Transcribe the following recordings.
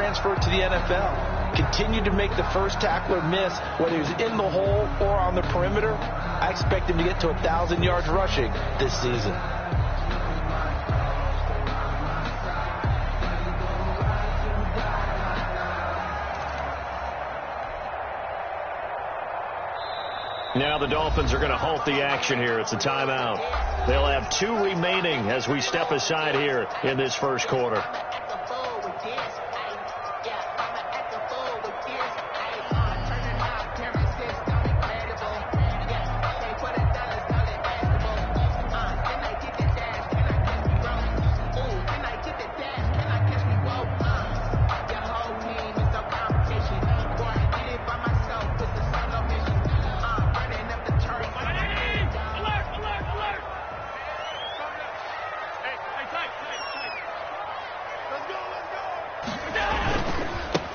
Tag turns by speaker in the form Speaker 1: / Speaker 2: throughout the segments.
Speaker 1: transferred to the NFL. Continue to make the first tackler miss, whether he's in the hole or on the perimeter. I expect him to get to 1,000 yards rushing this season.
Speaker 2: Now the Dolphins are going to halt the action here. It's a timeout. They'll have 2 remaining as we step aside here in this first quarter.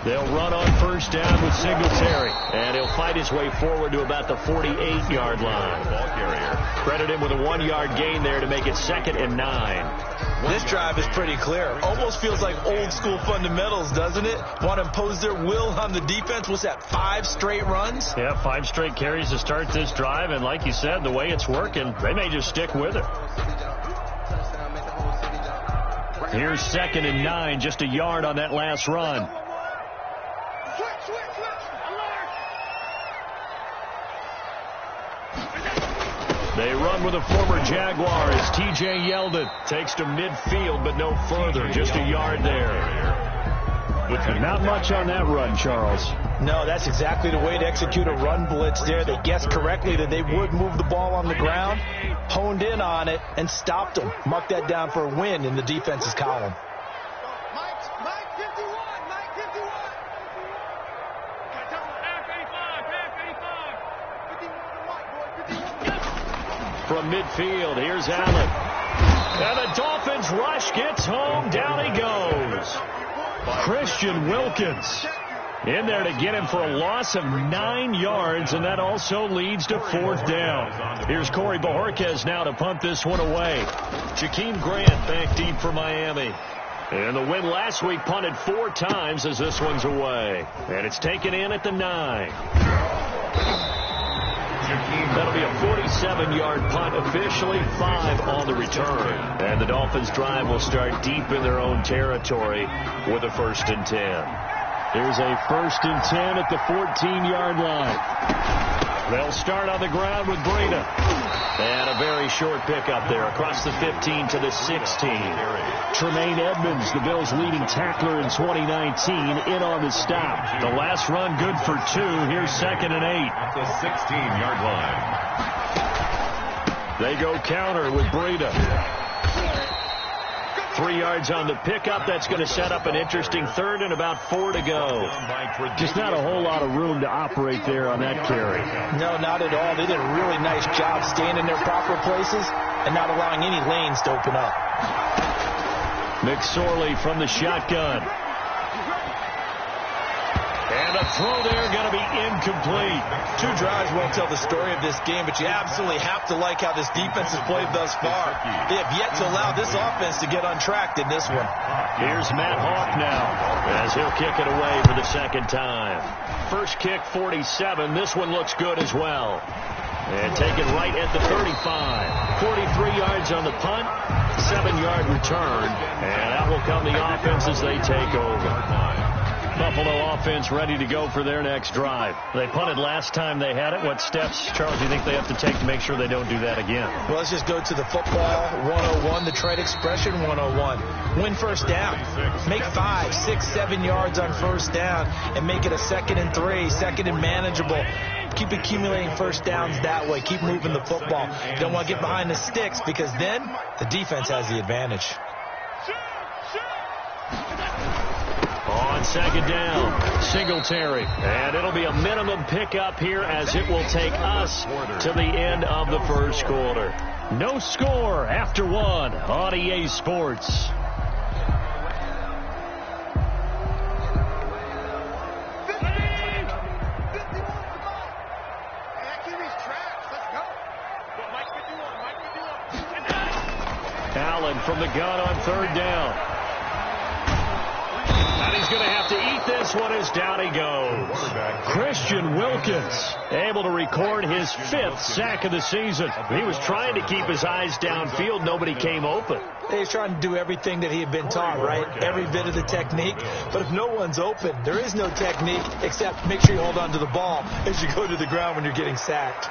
Speaker 2: They'll run on first down with Singletary, and he'll fight his way forward to about the 48-yard line. Ball carrier. Credit him with a 1-yard gain there to make it 2nd and 9.
Speaker 1: This drive is pretty clear. Almost feels like old school fundamentals, doesn't it? Want to impose their will on the defense. What's that, 5 straight runs?
Speaker 2: Yeah, 5 straight carries to start this drive, and like you said, the way it's working, they may just stick with it. Here's 2nd and 9, just a yard on that last run. They run with a former Jaguar as T.J. Yeldon takes to midfield, but no further, just a yard there. Not much on that run, Charles.
Speaker 1: No, that's exactly the way to execute a run blitz there. They guessed correctly that they would move the ball on the ground, honed in on it, and stopped them. Mark that down for a win in the defense's column.
Speaker 2: From midfield, here's Allen. And the Dolphins rush gets home. Down he goes. Christian Wilkins in there to get him for a loss of 9 yards, and that also leads to 4th down. Here's Corey Bojorquez now to punt this one away. Jakeem Grant back deep for Miami. And the win last week punted 4 times as this one's away. And it's taken in at the 9. That'll be a 47-yard punt, officially 5 on the return. And the Dolphins drive will start deep in their own territory with a 1st and 10. Here's a 1st and 10 at the 14-yard line. They'll start on the ground with Breida. And a very short pickup there across the 15 to the 16. Tremaine Edmonds, the Bills' leading tackler in 2019, in on the stop. The last run good for 2. Here's 2nd and 8.
Speaker 3: At the 16-yard line.
Speaker 2: They go counter with Breida. 3 yards on the pickup. That's going to set up an interesting 3rd and about 4 to go.
Speaker 4: Just not a whole lot of room to operate there on that carry.
Speaker 1: No, not at all. They did a really nice job staying in their proper places and not allowing any lanes to open up.
Speaker 2: McSorley from the shotgun. And a throw there going to be incomplete.
Speaker 1: 2 drives won't tell the story of this game, but you absolutely have to like how this defense has played thus far. They have yet to allow this offense to get untracked in this one.
Speaker 2: Here's Matt Hawk now as he'll kick it away for the 2nd time. First kick, 47. This one looks good as well. And taken right at the 35. 43 yards on the punt, 7-yard return. And out will come the offense as they take over. Buffalo offense ready to go for their next drive. They punted last time they had it. What steps, Charles, do you think they have to take to make sure they don't do that again?
Speaker 1: Well, let's just go to the football 101, the trade expression 101. Win first down. Make 5, 6, 7 yards on first down and make it a 2nd and 3, 2nd and manageable. Keep accumulating first downs that way. Keep moving the football. You don't want to get behind the sticks because then the defense has the advantage.
Speaker 2: On 2nd down, Singletary. And it'll be a minimum pickup here as it will take us to the end of the first quarter. No score after 1 on EA Sports. Allen from the gun on 3rd down. And he's going to have to this one is down he goes.
Speaker 4: Christian Wilkins able to record his 5th sack of the season.
Speaker 2: He was trying to keep his eyes downfield. Nobody came open.
Speaker 1: He was trying to do everything that he had been taught, right? Every bit of the technique. But if no one's open, there is no technique except make sure you hold on to the ball as you go to the ground when you're getting sacked.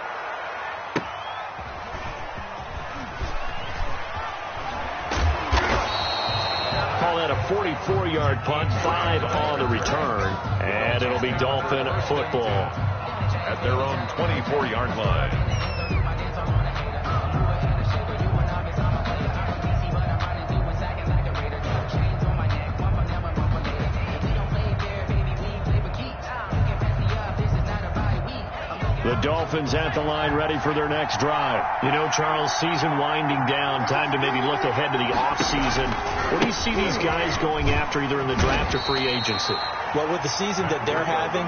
Speaker 2: Call that a 44-yard punt, 5 on the return, and it'll be Dolphin football
Speaker 3: at their own 24-yard line.
Speaker 4: The Dolphins at the line, ready for their next drive.
Speaker 2: You know, Charles, season winding down, time to maybe look ahead to the offseason. What do you see these guys going after either in the draft or free agency?
Speaker 1: Well, with the season that they're having,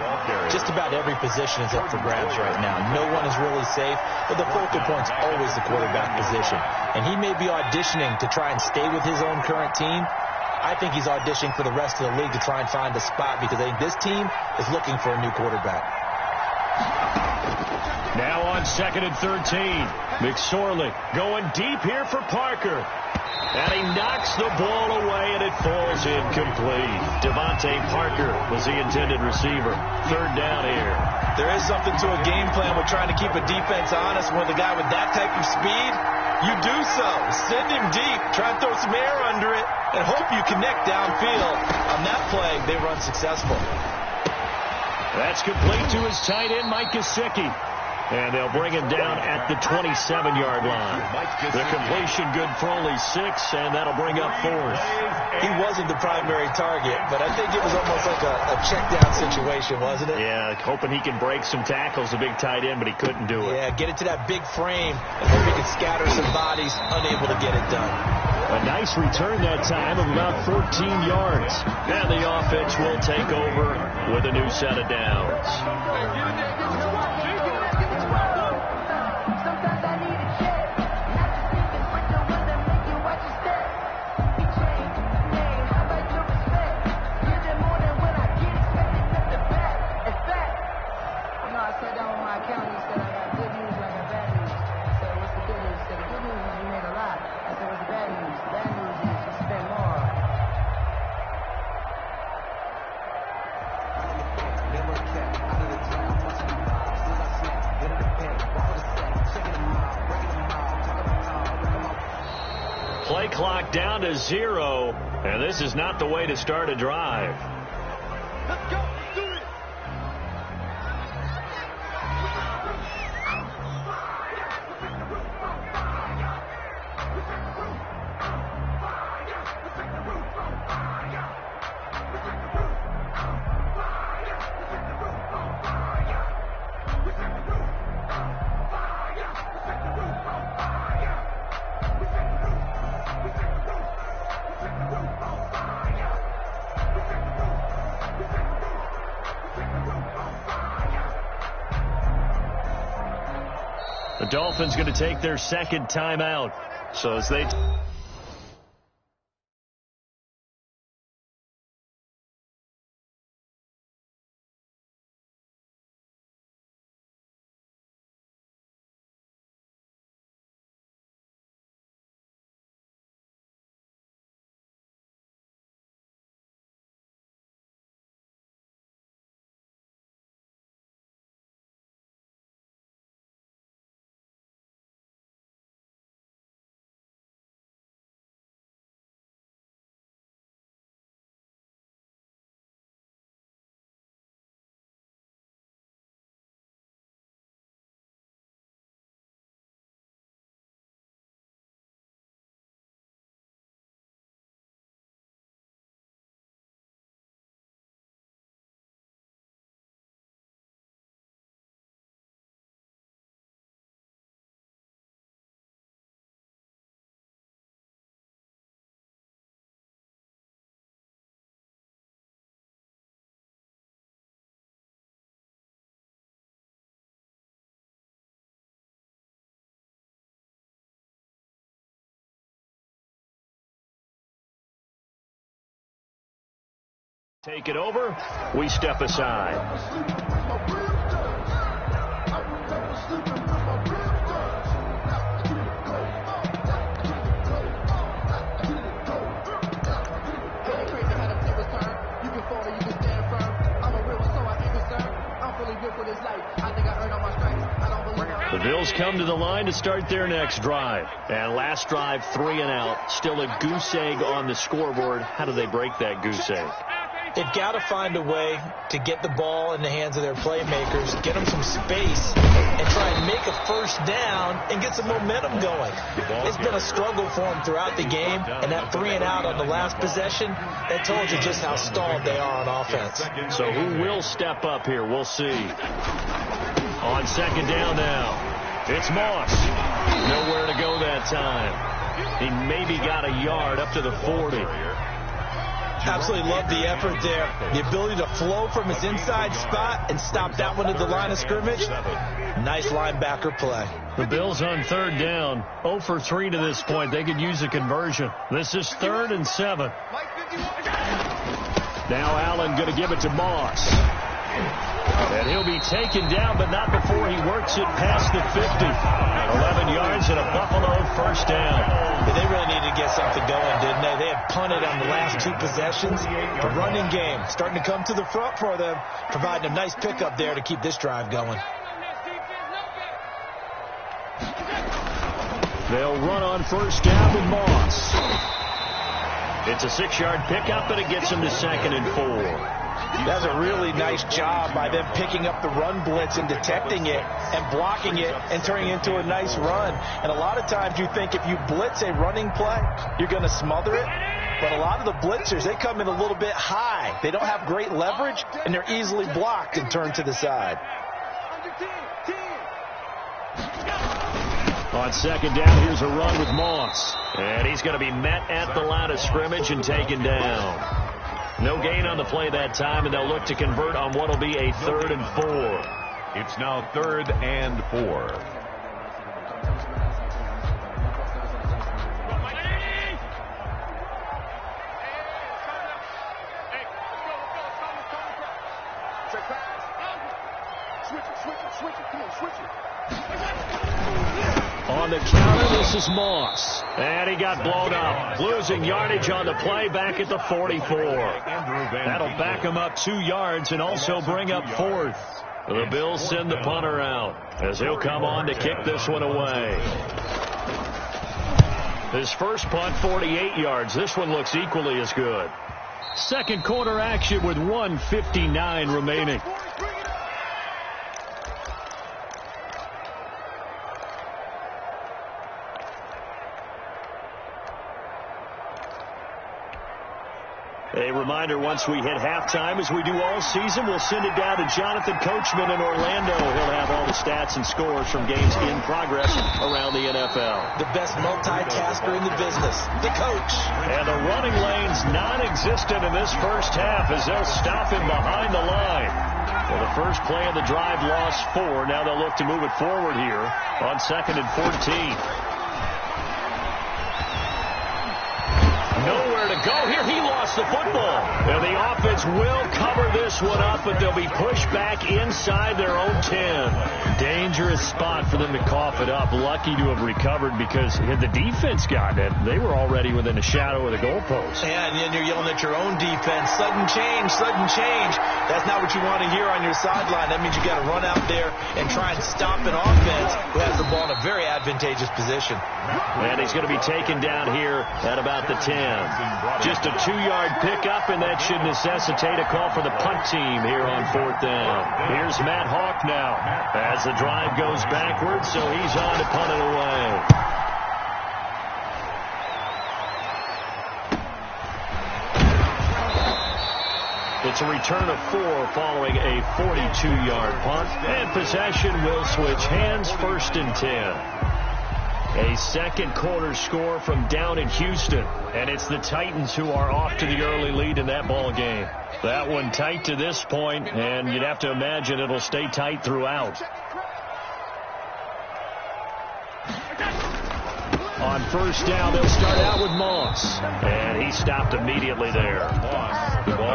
Speaker 1: just about every position is up for grabs right now. No one is really safe, but the focal point's always the quarterback position. And he may be auditioning to try and stay with his own current team. I think he's auditioning for the rest of the league to try and find a spot because I think this team is looking for a new quarterback.
Speaker 4: Now on 2nd and 13. McSorley going deep here for Parker.
Speaker 2: And he knocks the ball away, and it falls incomplete. Devontae Parker was the intended receiver. 3rd down here.
Speaker 1: There is something to a game plan with trying to keep a defense honest. With a guy with that type of speed, you do so. Send him deep. Try and throw some air under it, and hope you connect downfield. On that play, they run successful.
Speaker 4: That's complete to his tight end, Mike Gesicki.
Speaker 2: And they'll bring him down at the 27-yard line.
Speaker 4: The completion good for only 6, and that'll bring up 4th.
Speaker 1: He wasn't the primary target, but I think it was almost like a check-down situation, wasn't it?
Speaker 2: Yeah, hoping he can break some tackles, the big tight end, but he couldn't do it.
Speaker 1: Yeah, get it to that big frame, and then he could scatter some bodies, unable to get it done.
Speaker 4: A nice return that time of about 14 yards.
Speaker 2: And the offense will take over with a new set of downs. Play clock down to 0, and this is not the way to start a drive.
Speaker 3: Let's go.
Speaker 2: The Dolphins going to take their 2nd timeout. So as they Take it over. We step aside. The Bills come to the line to start their next drive. And last drive, 3 and out. Still a goose egg on the scoreboard. How do they break that goose egg?
Speaker 1: They've got to find a way to get the ball in the hands of their playmakers, get them some space, and try and make a first down and get some momentum going. It's been a struggle for them throughout the game, and that 3 and out on the last possession, that told you just how stalled they are on offense.
Speaker 2: So who will step up here? We'll see. On second down now, it's Moss. Nowhere to go that time. He maybe got a yard up to the 40.
Speaker 1: Absolutely love the effort there. The ability to flow from his inside spot and stop that one at the line of scrimmage. Nice linebacker play.
Speaker 4: The Bills on third down. 0 for 3 to this point. They could use a conversion. This is 3rd and 7.
Speaker 2: Now Allen going to give it to Moss. And he'll be taken down, but not before he works it past the 50. 11 yards and a Buffalo first down.
Speaker 1: But they really needed to get something going, didn't they? They had punted on the last 2 possessions. The running game starting to come to the front for them, providing a nice pickup there to keep this drive going.
Speaker 2: They'll run on first down with Moss. It's a 6-yard pickup, and it gets him to 2nd and 4.
Speaker 1: That's a really nice job by them picking up the run blitz and detecting it and blocking it and turning it into a nice run. And a lot of times you think if you blitz a running play, you're going to smother it. But a lot of the blitzers, they come in a little bit high. They don't have great leverage, and they're easily blocked and turned to the side.
Speaker 2: On second down, here's a run with Moss. And he's going to be met at the line of scrimmage and taken down. No gain on the play that time, and they'll look to convert on what will be a 3rd and 4.
Speaker 3: It's now 3rd and 4.
Speaker 2: On the counter, this is Moss. And he got blown up. Losing yardage on the play back at the 44. That'll back him up 2 yards and also bring up 4th. The Bills send the punter out as he'll come on to kick this one away. His first punt, 48 yards. This one looks equally as good. Second quarter action with 1:59 remaining. A reminder, once we hit halftime, as we do all season, we'll send it down to Jonathan Coachman in Orlando. He'll have all the stats and scores from games in progress around the NFL.
Speaker 1: The best multitasker in the business, the coach.
Speaker 2: And the running lane's non-existent in this first half as they'll stop him behind the line. Well, the first play of the drive lost 4. Now they'll look to move it forward here on 2nd and 14. Nowhere to go here. He lost the football. And the offense will cover this one up, but they'll be pushed back inside their own 10. Dangerous spot for them to cough it up. Lucky to have recovered because had the defense gotten it, they were already within the shadow of the goalpost.
Speaker 1: Yeah, and then you're yelling at your own defense. Sudden change, sudden change. That's not what you want to hear on your sideline. That means you got to run out there and try and stop an offense who has the ball in a very advantageous position.
Speaker 2: And he's going to be taken down here at about the 10. Just a 2-yard pickup, and that should necessitate a call for the punt team here on 4th down. Here's Matt Hawk now as the drive goes backwards, so he's on to punt it away. It's a return of 4 following a 42-yard punt, and possession will switch hands, 1st and 10. A second quarter score from down in Houston, and it's the Titans who are off to the early lead in that ball game. That one tight to this point, and you'd have to imagine it'll stay tight throughout. On on first down. They'll start out with Moss. And he stopped immediately there.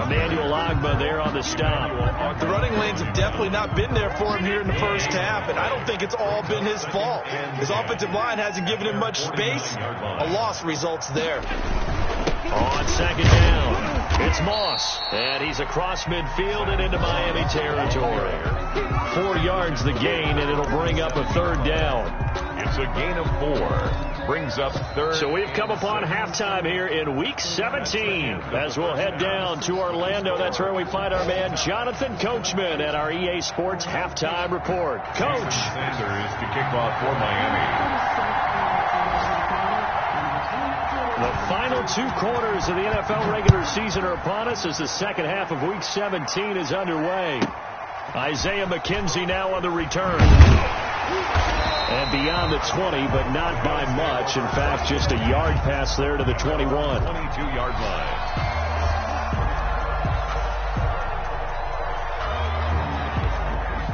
Speaker 2: Emmanuel Agba there on the stop.
Speaker 1: The running lanes have definitely not been there for him here in the first half, and I don't think it's all been his fault. His offensive line hasn't given him much space. A loss results there.
Speaker 2: On second down, it's Moss, and he's across midfield and into Miami territory. 4 yards the gain, and it'll bring up a third down.
Speaker 3: It's a gain of 4. Brings up third.
Speaker 2: So we've come upon halftime here in Week 17. As we'll head down to Orlando, that's where we find our man Jonathan Coachman at our EA Sports Halftime Report. Coach.
Speaker 3: Sanders to kick off for Miami.
Speaker 2: The final 2 quarters of the NFL regular season are upon us as the second half of Week 17 is underway. Isaiah McKenzie now on the return. And beyond the 20, but not by much. In fact, just a yard pass there to the 21.
Speaker 3: 22-yard line.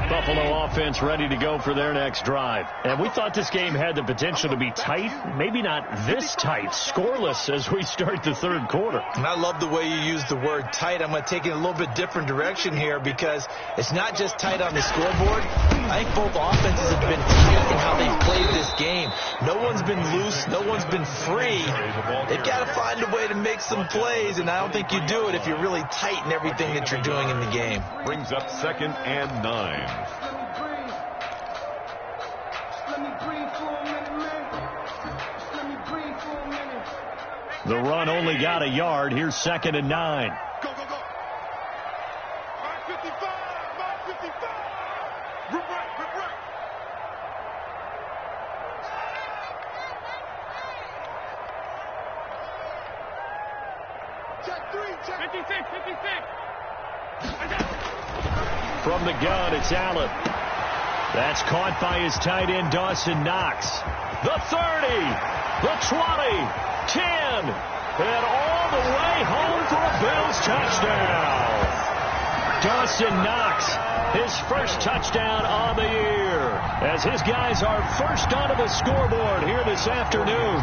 Speaker 2: Buffalo offense ready to go for their next drive. And we thought this game had the potential to be tight. Maybe not this tight. Scoreless as we start the third quarter.
Speaker 1: And I love the way you use the word tight. I'm going to take it in a little bit different direction here because it's not just tight on the scoreboard. I think both offenses have been tight in how they've played this game. No one's been loose. No one's been free. They've got to find a way to make some plays, and I don't think you do it if you're really tight in everything that you're doing in the game.
Speaker 3: Brings up 2nd and 9.
Speaker 2: The run only got a yard. Here's 2nd and 9.
Speaker 5: Go, go, go. 555, 555. Rip right, rip right. Check 3, check 56, 56.
Speaker 2: From the gun, it's Allen. That's caught by his tight end, Dawson Knox. The 30, the 20. 10, and all the way home for a Bills touchdown. Dawson Knox, his first touchdown on the year, as his guys are first onto the scoreboard here this afternoon.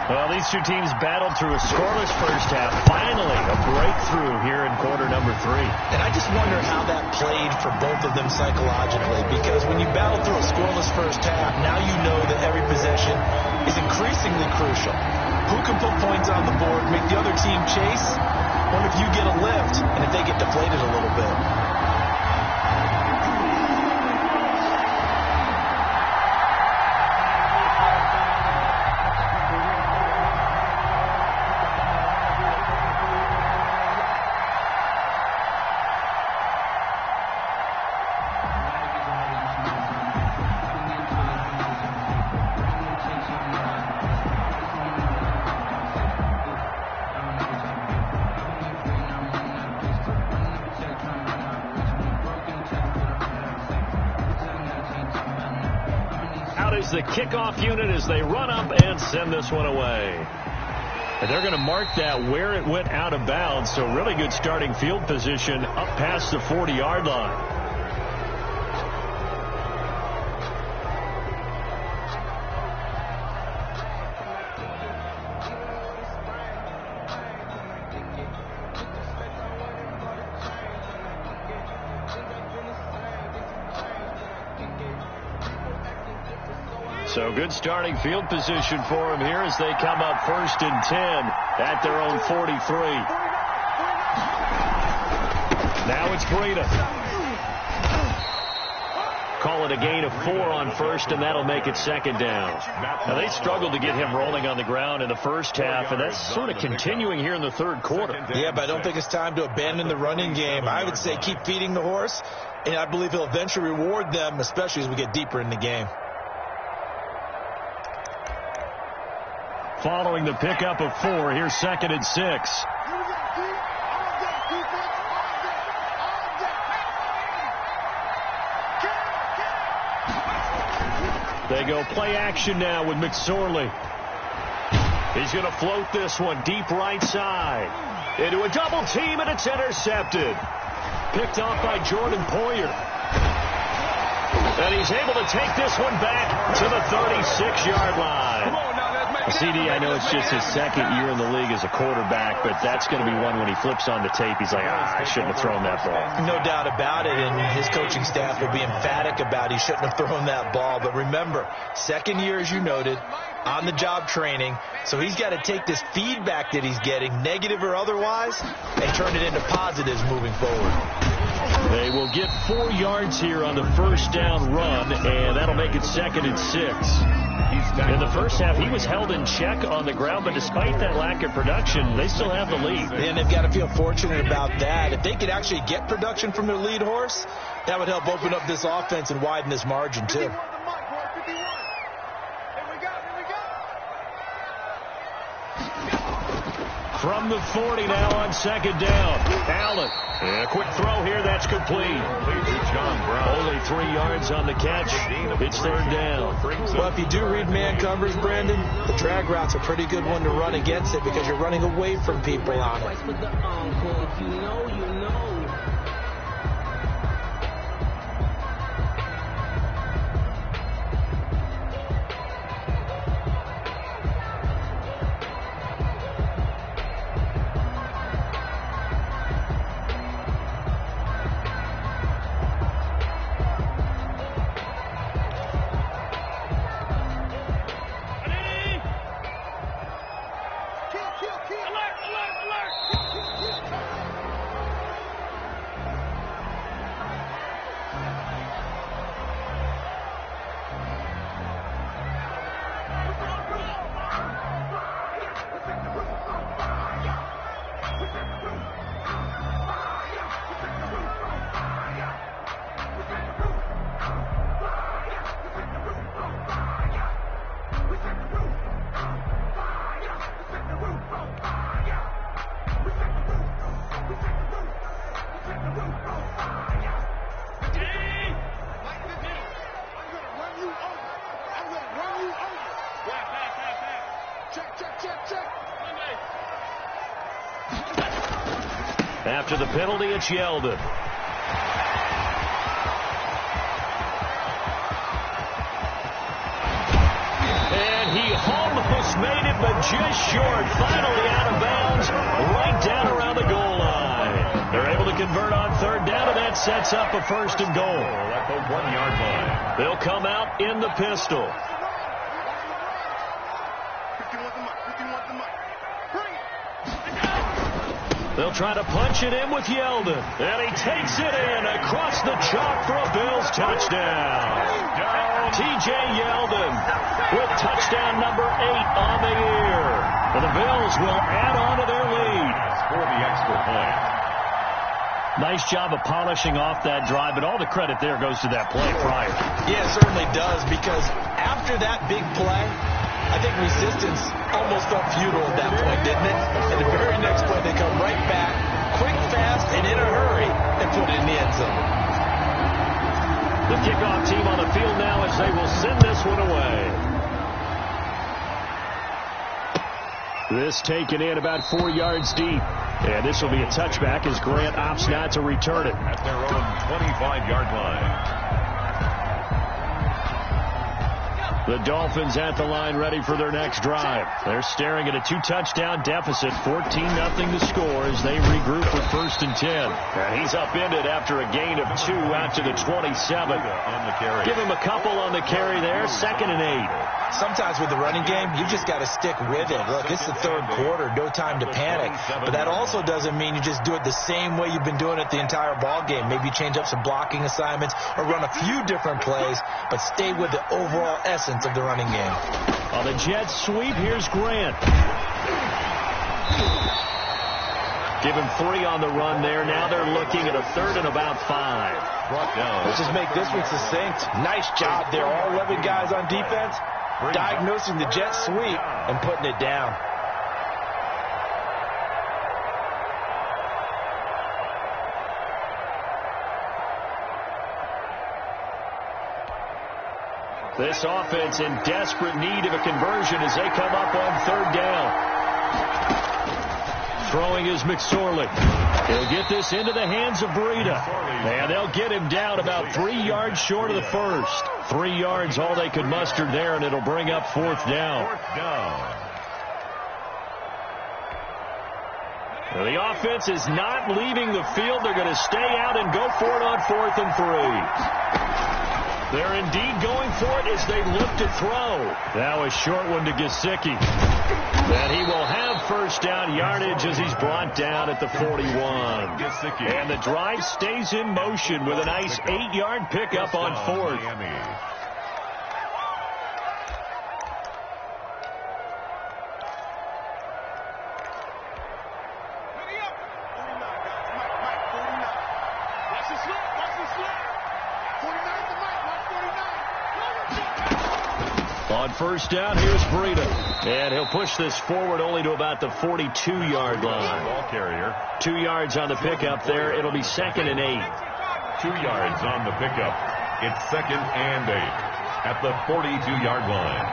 Speaker 2: Well, these two teams battled through a scoreless first half. Finally, a breakthrough here in quarter number 3.
Speaker 1: And I just wonder how that played for both of them psychologically, because when you battle through a scoreless first half, now you know that every possession is increasingly crucial. Who can put points on the board, make the other team chase? Wonder if you get a lift and if they get deflated a little bit.
Speaker 2: The kickoff unit as they run up and send this one away. And they're going to mark that where it went out of bounds, so really good starting field position up past the 40-yard line. So good starting field position for them here as they come up 1st and 10 at their own 43. Now it's Breida. Call it a gain of 4 on 1st, and that'll make it 2nd down. Now, they struggled to get him rolling on the ground in the first half, and that's sort of continuing here in the third quarter.
Speaker 1: Yeah, but I don't think it's time to abandon the running game. I would say keep feeding the horse, and I believe he'll eventually reward them, especially as we get deeper in the game.
Speaker 2: Following the pickup of 4, here's 2nd and 6. They go play action now with McSorley. He's going to float this one deep right side. Into a double team, and it's intercepted. Picked off by Jordan Poyer. And he's able to take this one back to the 36-yard line.
Speaker 5: Come on now, let's make
Speaker 2: CD, I know it's just his second year in the league as a quarterback, but that's going to be one when he flips on the tape, he's like, I shouldn't have thrown that ball.
Speaker 1: No doubt about it, and his coaching staff will be emphatic about he shouldn't have thrown that ball. But remember, second year, as you noted, on-the-job training, so he's got to take this feedback that he's getting, negative or otherwise, and turn it into positives moving forward.
Speaker 2: They will get 4 yards here on the first down run, and that'll make it 2nd and 6. In the first half, he was held in check on the ground, but despite that lack of production, they still have the lead.
Speaker 1: And they've got to feel fortunate about that. If they could actually get production from their lead horse, that would help open up this offense and widen this margin, too.
Speaker 2: From the 40 now on 2nd down. Allen. And a quick throw here. That's complete. Only 3 yards on the catch. It's 3rd down.
Speaker 1: Well, if you do read man covers, Brandon, the drag route's a pretty good one to run against it because you're running away from people on it.
Speaker 2: After the penalty, it's Yeldon. And he almost made it, but just short. Finally out of bounds, right down around the goal line. They're able to convert on 3rd down, and that sets up a 1st and goal.
Speaker 3: At the 1-yard line.
Speaker 2: They'll come out in the pistol. They'll try to punch it in with Yeldon. And he takes it in across the chalk for a Bills touchdown. T.J. Yeldon with touchdown number 8 on the year. And the Bills will add on to their lead.
Speaker 3: For the extra point.
Speaker 2: Nice job of polishing off that drive, but all the credit there goes to that play prior.
Speaker 1: Yeah, it certainly does, because after that big play, I think resistance almost felt futile at that point, didn't it? And the very next play, they come right back, quick, fast, and in a hurry, and put it in the end zone.
Speaker 2: The kickoff team on the field now as they will send this one away. This taken in about 4 yards deep. And this will be a touchback as Grant opts not to return it.
Speaker 3: At their own 25-yard line.
Speaker 2: The Dolphins at the line ready for their next drive. They're staring at a 2-touchdown deficit, 14-0 to score as they regroup with 1st and 10. And he's upended after a gain of 2 out to the 27.
Speaker 3: On the carry.
Speaker 2: Give him a couple on the carry there, 2nd and 8.
Speaker 1: Sometimes with the running game, you just got to stick with it. Look, it's the 3rd quarter, no time to panic. But that also doesn't mean you just do it the same way you've been doing it the entire ball game. Maybe change up some blocking assignments or run a few different plays, but stay with the overall essence of the running game.
Speaker 2: On the jet sweep, here's Grant. Give him 3 on the run there. Now they're looking at a 3rd and about 5.
Speaker 3: Brought down.
Speaker 1: Let's just make this one succinct. Nice job there. All 11 guys on defense diagnosing the jet sweep and putting it down.
Speaker 2: This offense in desperate need of a conversion as they come up on 3rd down.
Speaker 4: Throwing is McSorley. He'll get this into the hands of Breida. And they'll get him down about 3 yards short of the first. 3 yards all they could muster there, and it'll bring up 4th down. Now, the offense is not leaving the field. They're going to stay out and go for it on 4th and 3. They're indeed going for it as they look to throw. Now a short one to Gesicki. And he will have first down yardage as he's brought down at the 41. And the drive stays in motion with a nice 8-yard pickup on 4th. On first down, here's Breida. And he'll push this forward only to about the 42-yard line.
Speaker 3: Ball carrier.
Speaker 4: 2 yards on the pickup there. It'll be 2nd and 8.
Speaker 3: 2 yards on the pickup. It's 2nd and 8 at the 42-yard line.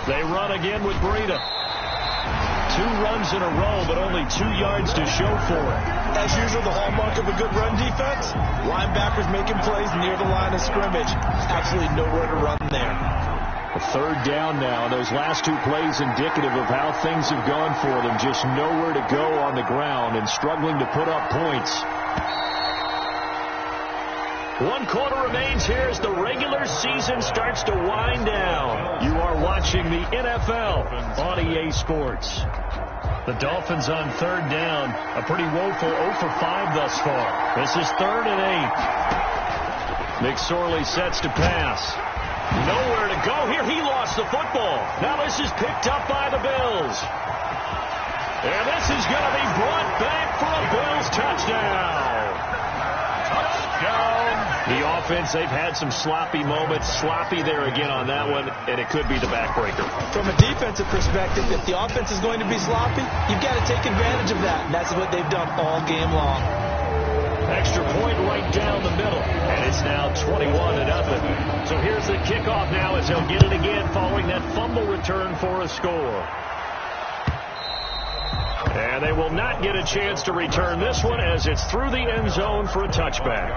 Speaker 4: They run again with Breida. 2 runs in a row, but only 2 yards to show for it.
Speaker 1: As usual, the hallmark of a good run defense, linebackers making plays near the line of scrimmage. Absolutely nowhere to run there.
Speaker 4: A 3rd down now, and those last 2 plays indicative of how things have gone for them. Just nowhere to go on the ground and struggling to put up points. 1 quarter remains here as the regular season starts to wind down. You are watching the NFL on EA Sports. The Dolphins on 3rd down. A pretty woeful 0 for 5 thus far. This is 3rd and 8. McSorley sets to pass. Nowhere to go here. He lost the football. Now this is picked up by the Bills. And this is going to be brought back for a Bills touchdown. Touchdown. The offense, they've had some sloppy moments. Sloppy there again on that one, and it could be the backbreaker.
Speaker 1: From a defensive perspective, if the offense is going to be sloppy, you've got to take advantage of that. And that's what they've done all game long.
Speaker 4: Extra point right down the middle, and it's now 21-0. So here's the kickoff now as they'll get it again following that fumble return for a score. And they will not get a chance to return this one as it's through the end zone for a touchback.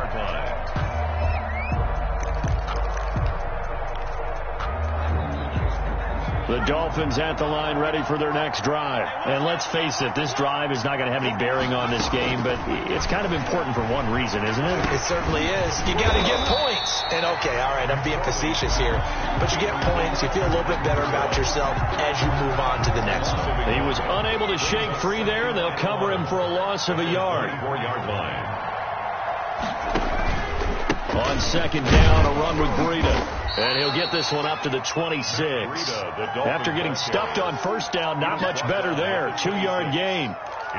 Speaker 4: The Dolphins at the line ready for their next drive. And let's face it, this drive is not going to have any bearing on this game, but it's kind of important for one reason, isn't it?
Speaker 1: It certainly is. You got to get points. And okay, all right, I'm being facetious here, but you get points, you feel a little bit better about yourself as you move on to the next one.
Speaker 4: He was unable to shake free there, and they'll cover him for a loss of a yard.
Speaker 3: 4-yard line.
Speaker 4: On 2nd down, a run with Breida. And he'll get this one up to the 26. After getting stuffed on 1st down, not much better there. 2-yard gain.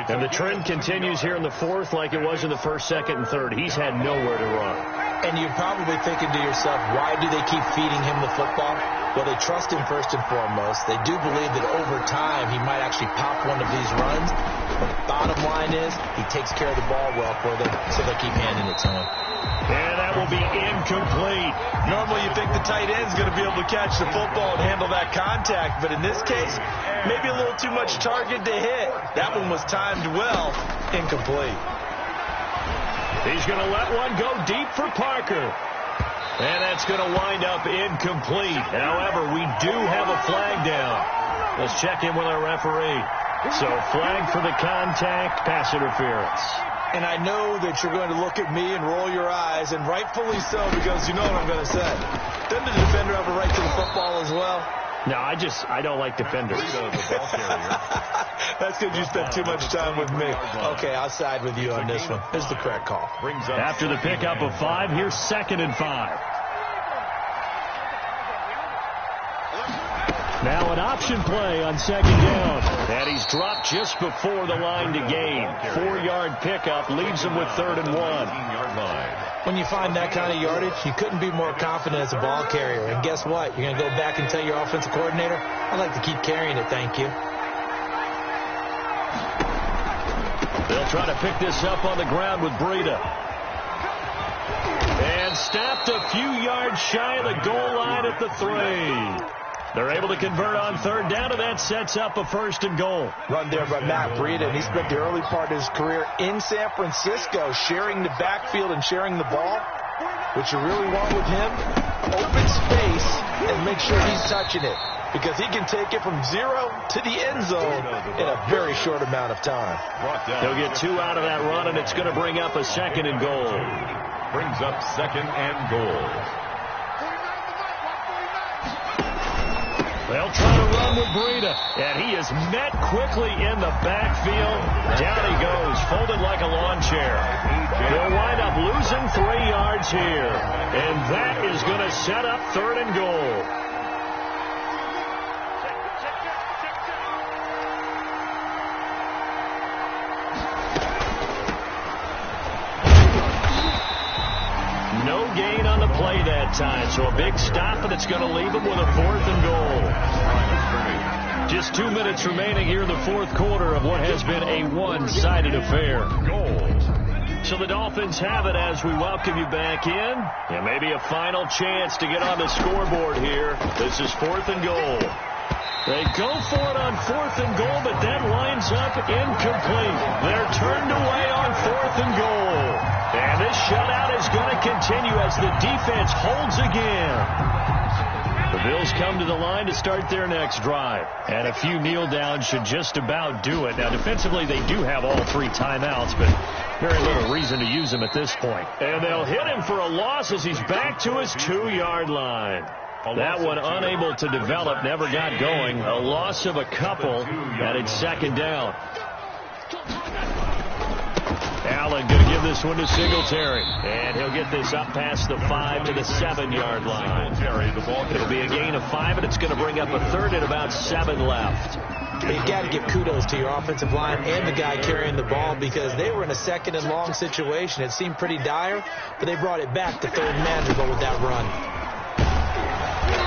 Speaker 4: And the trend continues here in the 4th like it was in the 1st, 2nd, and 3rd. He's had nowhere to run.
Speaker 1: And you're probably thinking to yourself, why do they keep feeding him the football? Well, they trust him first and foremost. They do believe that over time he might actually pop one of these runs. But the bottom line is he takes care of the ball well for them, so they keep handing it to him.
Speaker 4: And that will be incomplete.
Speaker 1: Normally you think the tight end's going to be able to catch the football and handle that contact, but in this case, maybe a little too much target to hit. That one was timed well. Incomplete.
Speaker 4: He's going to let one go deep for Parker. And that's going to wind up incomplete. However, we do have a flag down. Let's check in with our referee. So, flag for the contact, pass interference.
Speaker 1: And I know that you're going to look at me and roll your eyes, and rightfully so, because you know what I'm going to say. Doesn't the defender have a right to the football as well?
Speaker 4: No, I don't like defenders.
Speaker 1: That's because you spent too much time with me. Okay, I'll side with you on this one. This is the correct call.
Speaker 4: After the pickup of 5, here's 2nd and 5. Now an option play on 2nd down. And he's dropped just before the line to gain. 4-yard pickup leaves him with 3rd and 1.
Speaker 1: When you find that kind of yardage, you couldn't be more confident as a ball carrier. And guess what? You're going to go back and tell your offensive coordinator, I'd like to keep carrying it, thank you.
Speaker 4: They'll try to pick this up on the ground with Breida. And stopped a few yards shy of the goal line at the 3. They're able to convert on third down, and that sets up a 1st and goal.
Speaker 1: Run there by Matt Breida, and he spent the early part of his career in San Francisco sharing the backfield and sharing the ball. What you really want with him, open space and make sure he's touching it, because he can take it from 0 to the end zone in a very short amount of time.
Speaker 4: He'll get 2 out of that run, and it's going to bring up a 2nd and goal.
Speaker 3: Brings up 2nd and goal.
Speaker 4: They'll try to run with Breida, and he is met quickly in the backfield. Down he goes, folded like a lawn chair. He'll wind up losing 3 yards here, and that is going to set up 3rd and goal. No gain on the play that time, so a big stop, and it's going to leave him with a 4th and goal. Just 2 minutes remaining here in the 4th quarter of what has been a one-sided affair. So the Dolphins have it as we welcome you back in. And maybe a final chance to get on the scoreboard here. This is 4th and goal. They go for it on 4th and goal, but that winds up incomplete. They're turned away on 4th and goal. And this shutout is going to continue as the defense holds again. The Bills come to the line to start their next drive. And a few kneel downs should just about do it. Now, defensively, they do have all 3 timeouts, but very little reason to use them at this point. And they'll hit him for a loss as he's back to his 2-yard line. That one unable to develop, never got going. A loss of a couple, and it's 2nd down. Allen going to give this one to Singletary. And he'll get this up past the 5 to the 7-yard line. It'll be a gain of 5, and it's going to bring up a 3rd and about 7 left.
Speaker 1: You've got to give kudos to your offensive line and the guy carrying the ball, because they were in a 2nd and long situation. It seemed pretty dire, but they brought it back to 3rd and manageable with that run.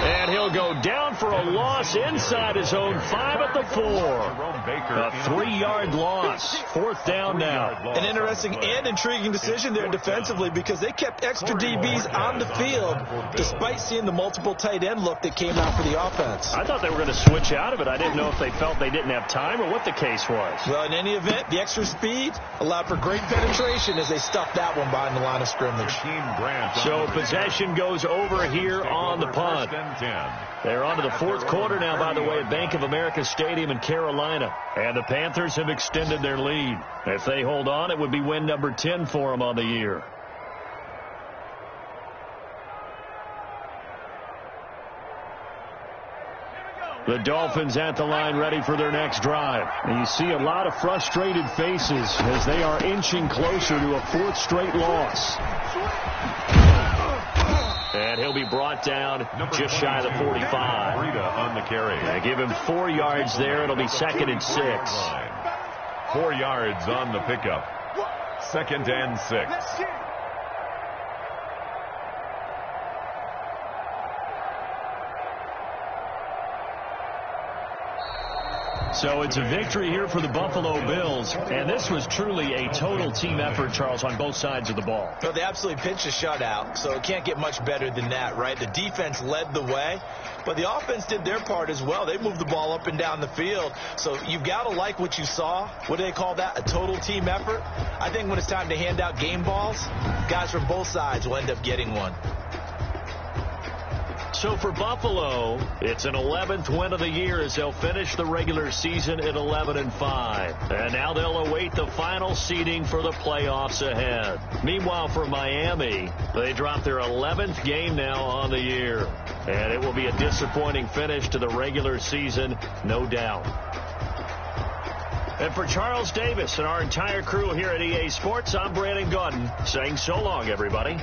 Speaker 4: And he'll go down for a loss inside his own 5 at the 4. A 3-yard loss. 4th down now.
Speaker 1: An interesting and intriguing decision there defensively, because they kept extra DBs on the field despite seeing the multiple tight end look that came out for the offense.
Speaker 4: I thought they were going to switch out of it. I didn't know if they felt they didn't have time or what the case was.
Speaker 1: Well, in any event, the extra speed allowed for great penetration as they stuffed that one behind the line of scrimmage.
Speaker 4: So possession goes over here on the punt. They're on to the 4th quarter now, by the way, at Bank of America Stadium in Carolina. And the Panthers have extended their lead. If they hold on, it would be win number 10 for them on the year. The Dolphins at the line ready for their next drive. And you see a lot of frustrated faces as they are inching closer to a 4th straight loss. And he'll be brought down just shy of the 45.
Speaker 3: On the carry.
Speaker 4: They give him 4 yards there. It'll be 2nd and 6.
Speaker 3: 4 yards on the pickup. 2nd and 6.
Speaker 4: So it's a victory here for the Buffalo Bills, and this was truly a total team effort, Charles, on both sides of the ball.
Speaker 1: Well, they absolutely pitched a shutout, so it can't get much better than that, right? The defense led the way, but the offense did their part as well. They moved the ball up and down the field, so you've got to like what you saw. What do they call that? A total team effort? I think when it's time to hand out game balls, guys from both sides will end up getting one.
Speaker 4: So for Buffalo, it's an 11th win of the year as they'll finish the regular season at 11-5. And now they'll await the final seeding for the playoffs ahead. Meanwhile, for Miami, they dropped their 11th game now on the year. And it will be a disappointing finish to the regular season, no doubt. And for Charles Davis and our entire crew here at EA Sports, I'm Brandon Gaudin saying so long, everybody.